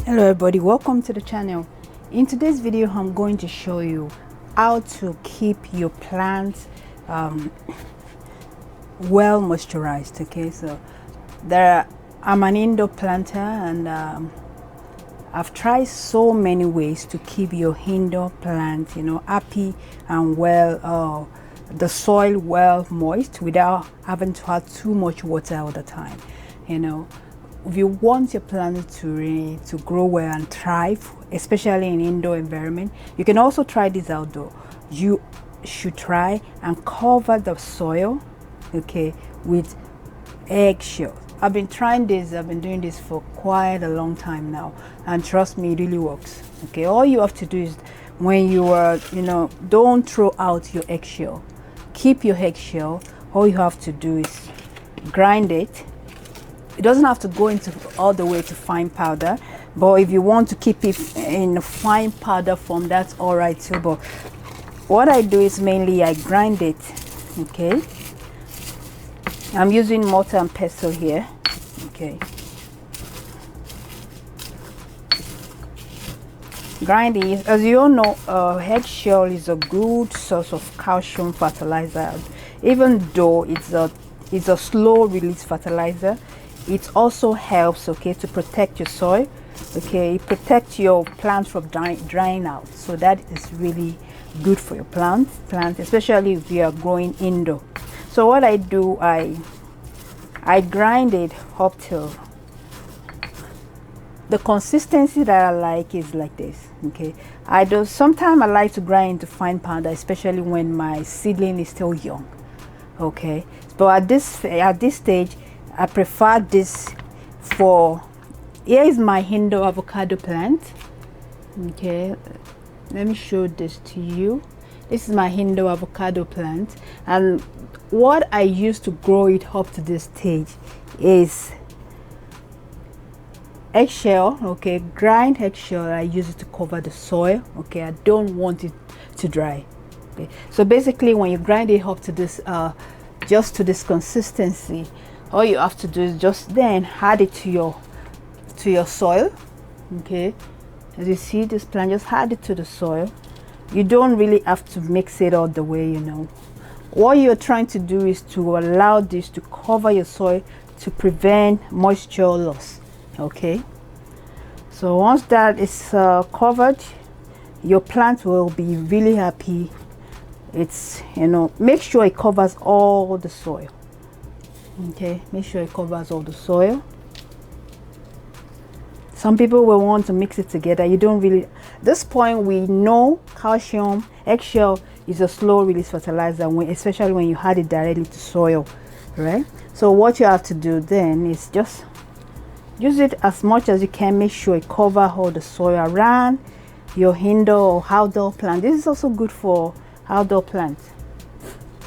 Hello everybody, welcome to the channel. In today's video I'm going to show you how to keep your plants well moisturized. Okay, so I'm an indoor planter and I've tried so many ways to keep your indoor plant happy and well, the soil well moist without having to add too much water all the time. If you want your plant to grow well and thrive, especially in indoor environment, you can also try this outdoor. You should try and cover the soil, okay, with eggshells. I've been trying this, I've been doing this for quite a long time now, and trust me, it really works. Okay, all you have to do is when you are, don't throw out your eggshell. Keep your eggshell. All you have to do is grind it. It doesn't have to go into all the way to fine powder, but if you want to keep it in fine powder form, that's all right too. But what I do is mainly I grind it. Okay, I'm using mortar and pestle here. Okay, grinding, as you all know, eggshell is a good source of calcium fertilizer. Even though it's a slow release fertilizer, it also helps, okay, to protect your soil. Okay, it protects your plants from drying out, so that is really good for your plant, especially if you are growing indoor. So what I do, I grind it up till the consistency that I like is like this. Okay, sometimes I like to grind into fine powder, especially when my seedling is still young. Okay, but at this stage I prefer this. Here is my indoor avocado plant. Okay, let me show this to you. This is my indoor avocado plant, and what I use to grow it up to this stage is eggshell. Okay, grind eggshell. I use it to cover the soil. Okay, I don't want it to dry. Okay, so basically when you grind it up to this just to this consistency, all you have to do is just then add it to your soil. Okay, as you see this plant, just add it to the soil. You don't really have to mix it all the way. What you're trying to do is to allow this to cover your soil to prevent moisture loss. Okay, so once that is covered, your plant will be really happy. It's make sure it covers all the soil. Okay, make sure it covers all the soil. Some people will want to mix it together. You don't really, at this point we know calcium, eggshell is a slow release fertilizer, especially when you add it directly to soil, right? So what you have to do then is just use it as much as you can. Make sure it covers all the soil around your indoor or outdoor plant. This is also good for outdoor plants.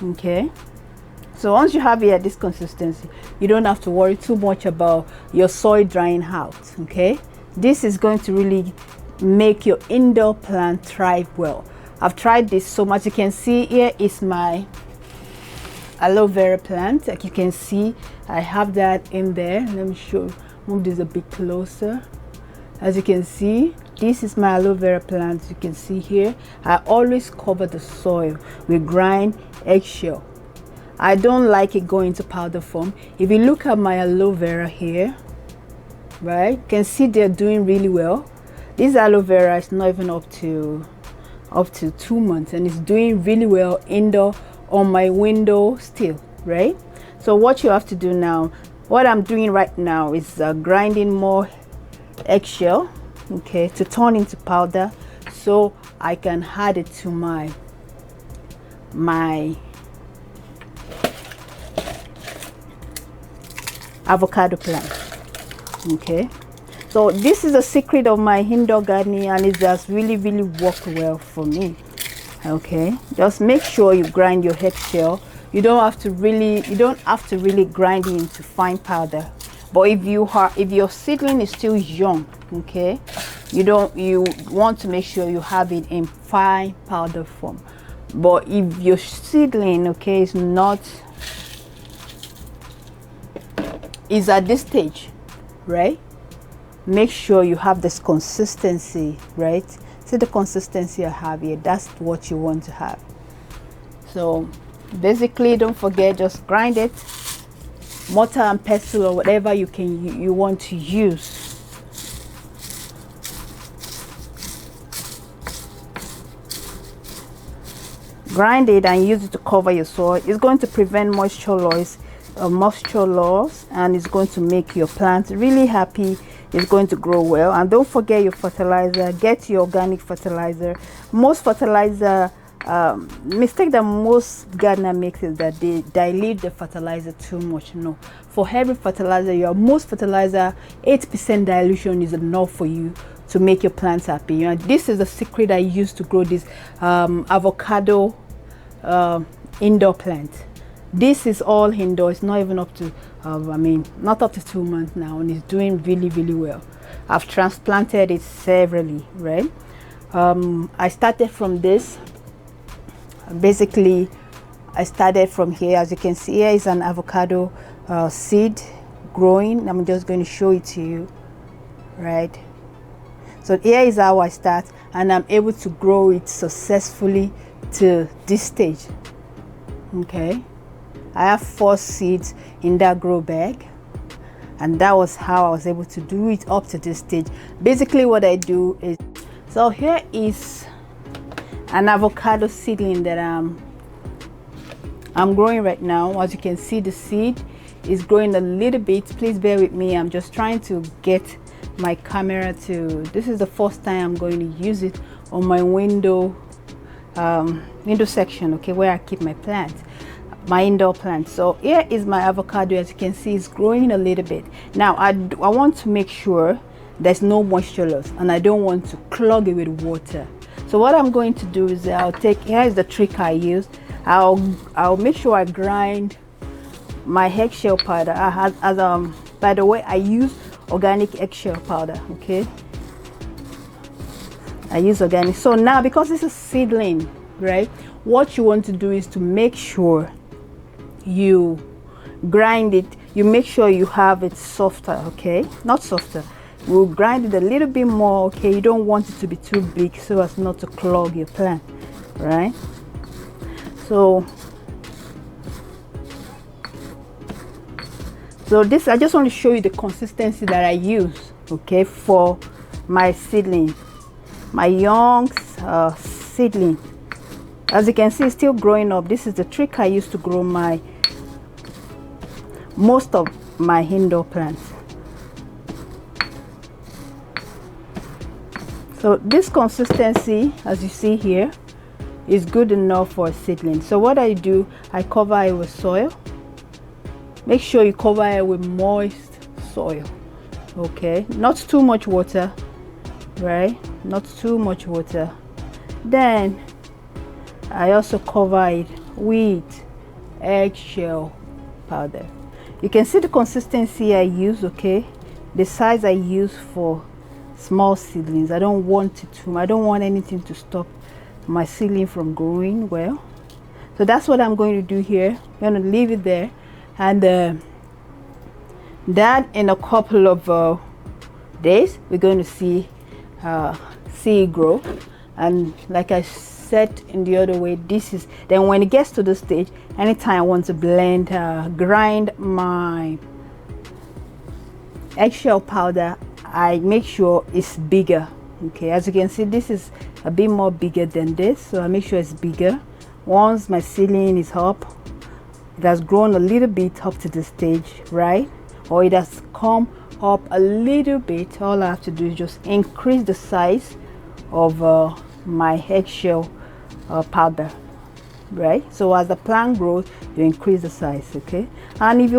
Okay, so once you have it at this consistency, you don't have to worry too much about your soil drying out. Okay, this is going to really make your indoor plant thrive well. I've tried this so much. You can see here is my aloe vera plant. Like you can see, I have that in there. Let me move this a bit closer. As you can see, this is my aloe vera plant. You can see here, I always cover the soil with grind eggshell. I don't like it going to powder form. If you look at my aloe vera here, right, you can see they're doing really well. This aloe vera is not even up to 2 months, and it's doing really well indoor on my window still, right? So what you have to do now, what I'm doing right now is grinding more eggshell, okay, to turn into powder, so I can add it to my avocado plant. Okay, so this is a secret of my indoor gardening, and it has really worked well for me. Okay, just make sure you grind your eggshell. You don't have to really grind it into fine powder. But if your seedling is still young, okay, you want to make sure you have it in fine powder form. But if your seedling, okay, is at this stage, right, make sure you have this consistency, right? See the consistency I have here, that's what you want to have. So basically, don't forget, just grind it, mortar and pestle or whatever you want to use. Grind it and use it to cover your soil. It's going to prevent moisture loss, and it's going to make your plant really happy. It's going to grow well. And don't forget your fertilizer. Get your organic fertilizer. Most fertilizer mistake that most gardener makes is that they dilute the fertilizer too much. No, for every fertilizer, most fertilizer, 8% dilution is enough for you to make your plants happy. You know, this is the secret I use to grow this avocado indoor plant. This is all indoor. It's not even up to not up to 2 months now, and it's doing really, really well. I've transplanted it severally, right? I started from this. Basically, I started from here. As you can see, here is an avocado seed growing. I'm just going to show it to you, right? So here is how I start, and I'm able to grow it successfully to this stage. Okay, I have 4 seeds in that grow bag, and that was how I was able to do it up to this stage. Basically what I do is, so here is an avocado seedling that I'm growing right now. As you can see, the seed is growing a little bit. Please bear with me, I'm just trying to get my camera to, this is the first time I'm going to use it on my window section, okay, where I keep my plants, my indoor plants. So here is my avocado. As you can see, it's growing a little bit. Now I want to make sure there's no moisture loss, and I don't want to clog it with water. So what I'm going to do is I'll take, here is the trick I use. I'll make sure I grind my eggshell powder. By the way, I use organic eggshell powder, okay? I use organic. So now, because this is seedling, right, what you want to do is to make sure you grind it. You make sure you have it softer, okay? Not softer. We'll grind it a little bit more, okay? You don't want it to be too big so as not to clog your plant, right? So this, I just want to show you the consistency that I use, okay, for my seedling, my young seedling. As you can see, it's still growing up. This is the trick I use to grow most of my indoor plants. So this consistency, as you see here, is good enough for a seedling. So what I do, I cover it with soil. Make sure you cover it with moist soil, okay? Not too much water, right? Not too much water. Then I also cover it with eggshell powder. You can see the consistency I use, okay? The size I use for small seedlings. I don't want anything to stop my seedling from growing well. So that's what I'm going to do here. I'm going to leave it there, and that in a couple of days we're going to see it grow. And like I said in the other way, this is, then when it gets to the stage, anytime I want to grind my eggshell powder, I make sure it's bigger, okay? As you can see, this is a bit more bigger than this, so I make sure it's bigger. Once my seedling is up, it has grown a little bit up to the stage, right, or it has come up a little bit, all I have to do is just increase the size of my eggshell powder, right? So as the plant grows, you increase the size, okay? And if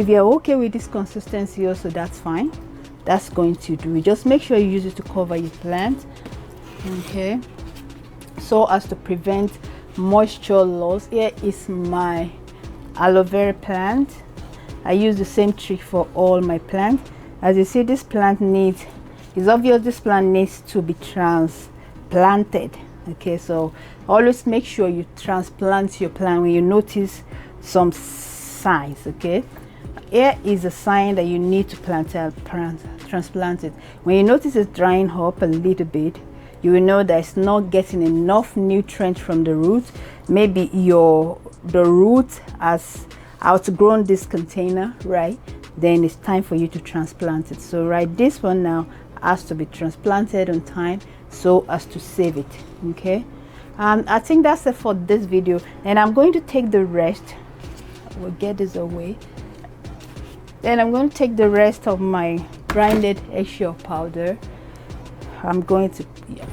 you're okay with this consistency also, that's fine. That's going to do. Just make sure you use it to cover your plant, okay, so as to prevent moisture loss. Here is my aloe vera plant. I use the same trick for all my plants. As you see, this plant needs, it's obvious this plant needs to be transplanted, okay? So always make sure you transplant your plant when you notice some signs, okay? Here is a sign that you need to transplant transplant it. When you notice it's drying up a little bit, you will know that it's not getting enough nutrients from the root. Maybe the root has outgrown this container, right? Then it's time for you to transplant it. So right, this one now has to be transplanted on time so as to save it. Okay, I think that's it for this video, and I'm going to take the rest. We'll get this away. Then I'm going to take the rest of my grinded eggshell powder.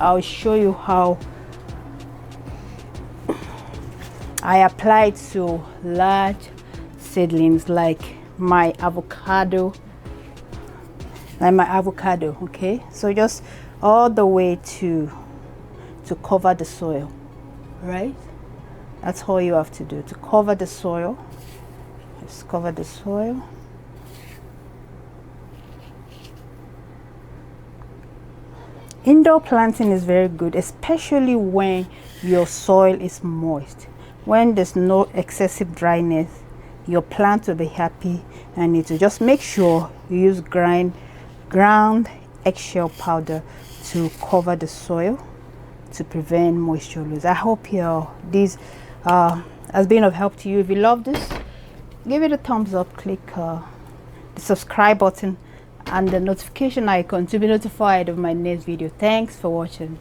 I'll show you how I apply it to large seedlings like my avocado. Okay, so just all the way to cover the soil, right? That's all you have to do to cover the soil. Just cover the soil. Indoor planting is very good, especially when your soil is moist. When there's no excessive dryness, your plant will be happy, and it will just make sure you use ground eggshell powder to cover the soil to prevent moisture loss. I hope this has been of help to you. If you love this, give it a thumbs up, click the subscribe button and the notification icon to be notified of my next video. Thanks for watching.